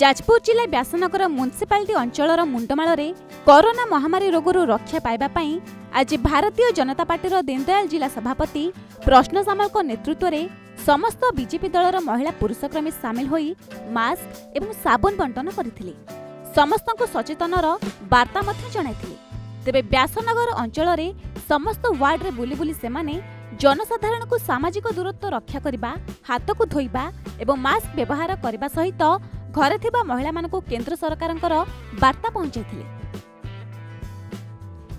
जाजपुर जिला Vyasnagar municipality अंचलर मुंडमाल corona महामारी रोगरू रक्षा पाइबा आज भारतीय जनता पार्टी दीनदयाल जिला सभापति प्रश्न सामल नेतृत्व में समस्त बीजेपी दलर महिला पुरुषक्रमी सामिल होई मास्क एवं साबुन बंटन करथिले। समस्त को सचेतनर वार्ता जणाइथिले। तेबे व्यासनगर अंचल समस्त वार्ड रे बुली बुली सेमाने जनसाधारण को सामाजिक दूरत्व रक्षा करबा, हाथ को धोइबा एवं मास्क व्यवहार करबा सहित घरे थिबा महिला मानकु केंद्र सरकारंकर वार्ता पहुंचाइथिले।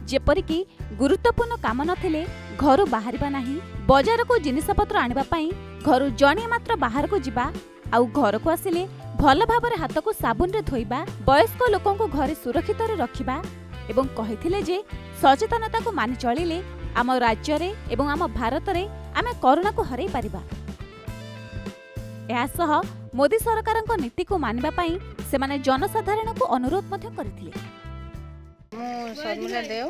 जेपरिकी गुरुत्वपूर्ण काम नथिले घरु बाहरिबा नाही, बाजार को जिनिसपत्र आनिबा पई घरु जणे मात्र बाहर को जिबा, आउ घर को आसिले भल भाबरे हाथ को साबुन रे धोइबा, वयस्क लोकन को घरे सुरक्षित रे रखिबा एवं कहिथिले जे सचेतनता को मानि चलिले आम राज्य रे एवं आम भारत रे आमे कोरोना को हरै पारिबा। एहासह मोदी सरकारक नीति को मानिबा पई सेमाने जनसाधारण को अनुरोध मध्य करथिले। शर्मिला देव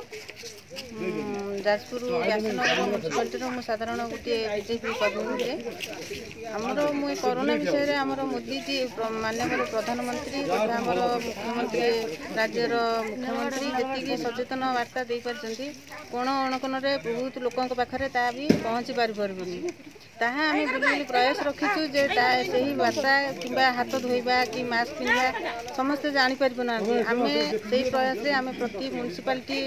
जाजपुर व्यासनगर म्युनिसिपालिटी साधारण गोटे बीजेपी कर्मी आमर मुझे कोरोना विषय में आमर मोदी जी माननीय प्रधानमंत्री तथा आमर मुख्यमंत्री राज्यर मुख्यमंत्री जी सचेतन वार्ता दे पार्टी कोण अणकोण बहुत लोकों पाखे ता भी पहुँची पारि ताहा आम बुली प्रयास रखीचु जे से वार्ता कि हाथ धोइबा कि मास्क पिंधा समस्ते जापर ना आम से प्रयास आम प्रति म्युनिसिपालिटी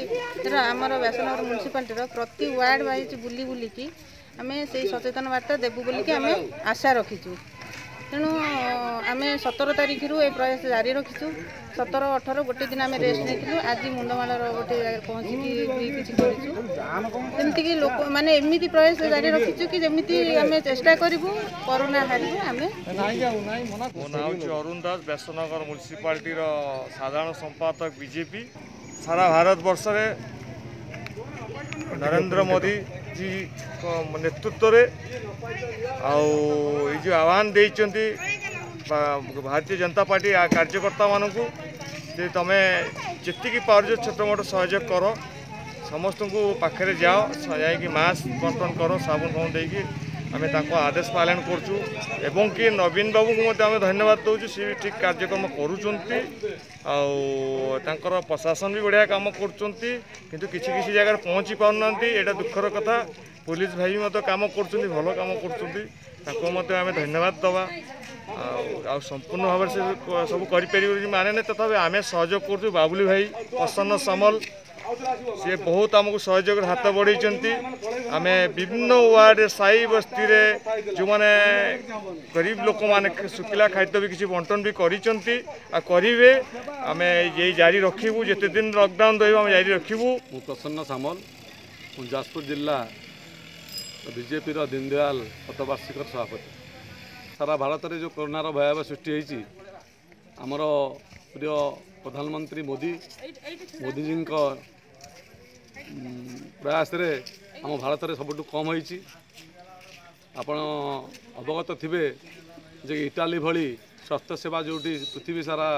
आमर व्यासनगर म्युनिसिपालिटी प्रति वार्ड वाइज बुली बुलिकी आम से सचेतन वार्ता देबु बोलिकी आम आशा रखीचु। तेणु आम 17 तारिख रु ए प्रयास जारी रखीचु। 17, 18 गोटे दिन आम रेस्ट नहीं, आज मुंडमाल गोटे पहुँचिकी किसी करमती लोक मैंने एमती प्रयास जारी रखीचु कि जमी आम चेष्टा करूँ कोरोना हारू आम। मो ना अरुण दास व्यासनगर म्युनिसिपालिटी साधारण संपादक बीजेपी। सारा भारत वर्ष में नरेंद्र मोदी जी नेतृत्व रे जो आह्वान देइचंती भारतीय जनता पार्टी कार्यकर्ता मानू जे तमें जी पार छोट मोट सहयोग कर, समस्त को पाखे जाओ जाकि मास्क बंटन कर, साबुन फाबुन देकी आम आदेश पालन करचु। एवं कि नवीन बाबू को आम धन्यवाद दौचु, सी भी ठीक कार्यक्रम करुँच प्रशासन भी बढ़िया काम करुँच किंतु किसी किसी जगह पहुँची पारना, यहाँ दुखर कथा। पुलिस भाई भी काम कर भल काम कर धन्यवाद दवा आ संपूर्ण भाव से सब कर माने ना तथा आम सहयोग कर। बाबुली भाई प्रसन्न सामल सी बहुत आमको सहयोग हाथ बढ़े। आम विभिन्न वार्ड साई बस्ती जो मैंने गरीब लोक मैंने शुखिला खाद्य भी किसी बंटन भी करेंगे। आम ये जारी रखू जिते दिन लॉकडाउन रही जारी रखू। प्रसन्न सामल जाजपुर जिला बीजेपी दीनदयाल शतवार्षिक सभापति। सारा भारत में जो कोरोनार भयावह सृष्टि होती आमर प्रिय प्रधानमंत्री मोदीजी प्रयास रे आम भारत में सबुठ कम होती। आपण अवगत थिबे जे इटाली भली स्वास्थ्य सेवा जोटी पृथ्वी सारा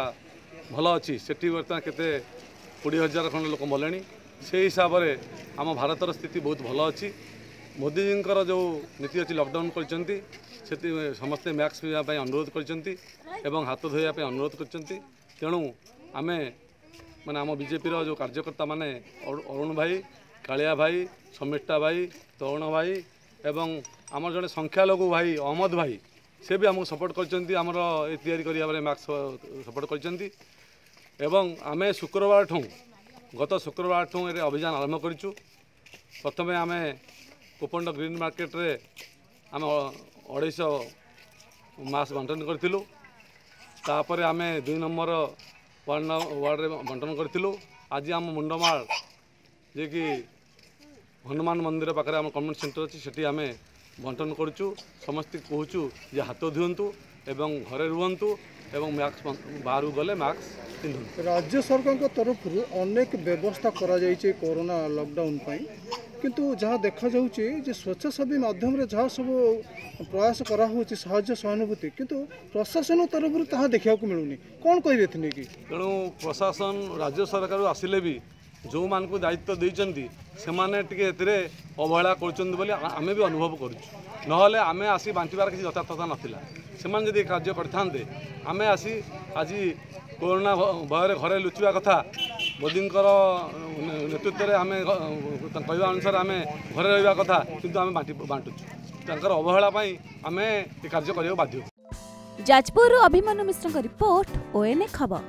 भल अच्छी सेठी बर्तमान केते 20,000 खंड लोक मले। से हिसाब से आम भारतर स्थिति बहुत भल अच्छी। मोदीजी जो नीति अच्छी लॉकडाउन कर समस्ते मास्क पिंधा अनुरोध कर हाथ धोइबा अनुरोध कर। तेणु आम माने आम बीजेपी जो कार्यकर्ता माने अरुण भाई, कालिया भाई, समिष्टा भाई, तरुण भाई एवं आमर जड़े संख्यालघु भाई अहमद भाई से भी आमको सपोर्ट करमर या मास्क सपोर्ट कर। आम शुक्रवार गत शुक्रवार अभियान आरंभ करूँ। प्रथम आम कोपंड ग्रीन मार्केट रे आम 250 मास्क बंटन करूँ। तापर आम 2 नंबर वार्ड रे बंटन करूँ। आज आम मुंडमाल जे कि हनुमान मंदिर पाखे आम कम्युनिटी सेंटर अच्छी से आम बंटन करूँ। समस्त कहूँ जे हाथ धुंतु एवं घरे रुहतु एवं मास्क बाहर गले मास्क पिंधु। राज्य सरकार तरफ अनेक व्यवस्था करा जाइए कोरोना लॉकडाउन पाई, किंतु जहाँ देखा जाउछि स्वेच्छासेवी माध्यम रे जहाँ सब प्रयास करा होछि साहाय्य सहानुभूति, किंतु प्रशासन तरफ ताहा देखा मिलूनी। कौन कहे कि तेणु प्रशासन राज्य सरकार आसिले भी जो मान को दायित्व देइचंती से माने टिके एतिरे अवहेला करचंती बोली आमे भी अनुभव करूँ। नहले आमे आसी बांटिबार किसी यथार्थता नथिला। ସେମାନେ ଯଦି କାର୍ଯ୍ୟ କରିଥାନ୍ତେ ଆମେ ଆସି ଆଜି कोरोना भय घरे लुचिया कथा मोदींकर नेतृत्व में आम कहवा अनुसार आम घरे रहा कथा किंतु आम बांटुचु अवहेला आम कार्य करने बाध्य। जाजपुर अभिमन्यु मिश्र रिपोर्ट ONA खबर।